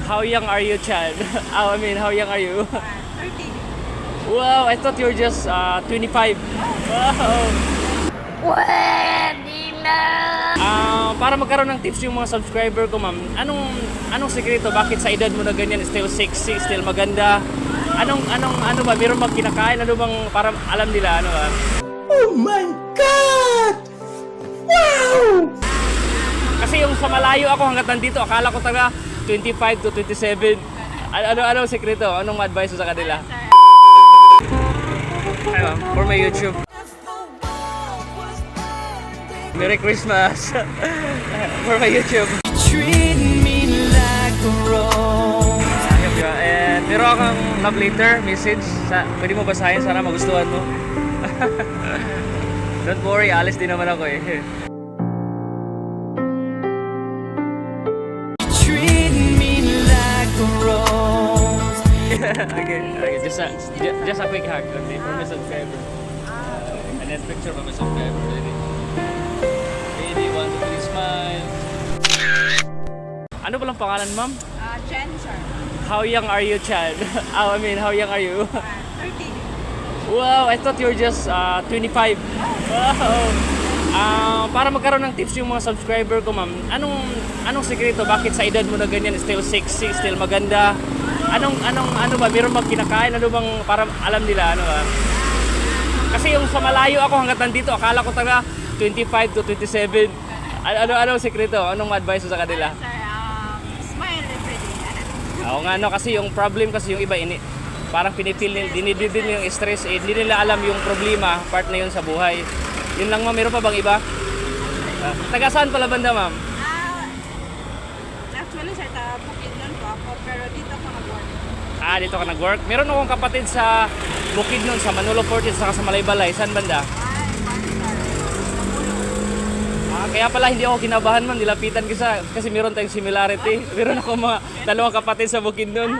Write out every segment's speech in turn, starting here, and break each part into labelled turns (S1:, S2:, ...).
S1: How young are you, Chad? I mean, how young are you?
S2: 30.
S1: Wow, I thought you were just 25. Wow.
S2: Pwede na!
S1: Para magkaroon ng tips yung mga subscriber ko, ma'am, anong sekreto? Bakit sa edad mo na ganyan, still sexy, still maganda? Ano ba? Meron bang kinakain? Ano bang para alam nila, ano ba?
S3: Oh my God! Wow!
S1: Kasi yung sa malayo ako hanggat nandito, akala ko talaga 25 to 27. Ano sekreto? Anong advice mo sa kanila? Hi, ma'am, for my YouTube. Merry Christmas! For my YouTube.
S3: Treat me like a rose.
S1: And meron akong love letter, message. Pwede mo basahin, sana magustuhan mo. Don't worry, alis din naman ako eh.
S3: Treat me like a rose.
S1: Okay, just a quick hack. Okay, for my subscriber. And then picture for my subscriber. Baby, 1, 2, 3, smile. Ano palang pangalan, ma'am?
S2: Jen, sir.
S1: How young are you, Chad? I mean, how young are you?
S2: 30.
S1: Wow, I thought you were just 25. Wow. Para magkaroon ng tips yung mga subscriber ko, ma'am, anong sekreto? Bakit sa edad mo na ganyan, still sexy, still maganda? Ano ba? Meron bang kinakain? Ano bang para alam nila, ano ba? Kasi yung sa malayo ako hanggat nandito, akala ko talaga 25 to 27. Ano sekreto? Anong advice mo sa kanila?
S2: Sir, smile every day.
S1: Oo nga, no, kasi yung problem kasi yung iba, parang pinipil nila, dinididin yung stress, hindi nila alam yung problema, part na yun sa buhay. Yun lang, ma'am. Meron pa bang iba? Taga saan pala banda, ma'am?
S2: Actually, sir, Bukidnon po ako, pero dito ako nag-work.
S1: Dito ka nag-work? Meron akong kapatid sa Bukidnon, sa Manolo Fortis, saka sa Malaybalay. Saan banda? Kaya pala hindi ako kinabahan, ma'am. Nilapitan kasi meron tayong similarity. Meron ako mga dalawang kapatid sa Bukidnon.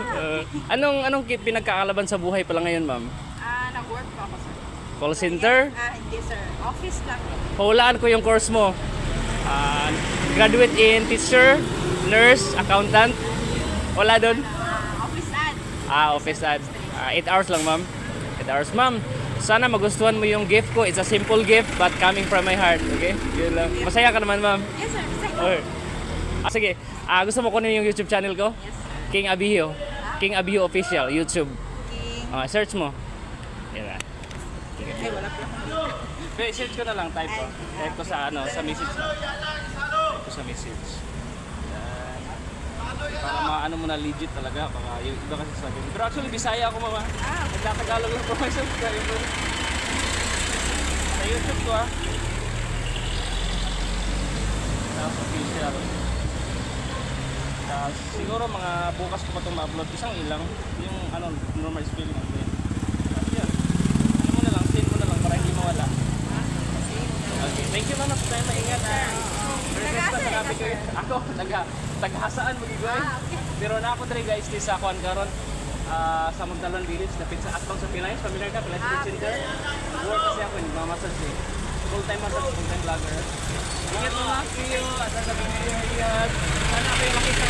S1: Anong pinagkakalaban sa buhay pala ngayon, ma'am?
S2: Nag-work po ako, sir.
S1: Call center?
S2: Hindi, sir. Office lang.
S1: Pahulaan ko yung course mo. Graduate in teacher, nurse, accountant. Wala doon?
S2: Office ad.
S1: Office ad. 8 hours lang, ma'am. 8 hours, ma'am. Sana magustuhan mo yung gift ko. It's a simple gift but coming from my heart. Okay? Yun lang. Masaya ka naman, ma'am.
S2: Yes, sir.
S1: Okay. Sige. Gusto mo kunin yung YouTube channel ko?
S2: Yes, sir.
S1: King Abihio. King Abihio Official, YouTube.
S2: King.
S1: Search mo. Yan.
S2: Ay, wala po.
S1: Okay, search ko na lang. Type ko. Type ko sa message lang. Type ko sa message. Yan. Para maano mo na legit talaga. Baka yung iba kasi sabi. Pero actually, Bisaya ako, mama. Nagtatagalog lang po may subscriber. Sa YouTube ko, Tapos official. Tapos siguro mga bukas ko pa itong ma-upload. Isang ilang. Yung normal spelling ang din. Tapos yan. Ano mo na lang, send mo na lang para hindi mawala. Okay, thank you, mama. Tayo maingat. Merry Christmas sa happy kayo. Ako, taghasaan mo gigawin. Pero na ako dre guys, sa Kuan karon sa Magdalan Village, lapit sa Atbang sa Pilay. Familiar ka, Pilay Food Center. Work kasi ako, nagmamassage eh. Full-time massage, full-time vlogger. Ingat mo na, see you. At sasabihin ko yung ingat. Sana kayo makita.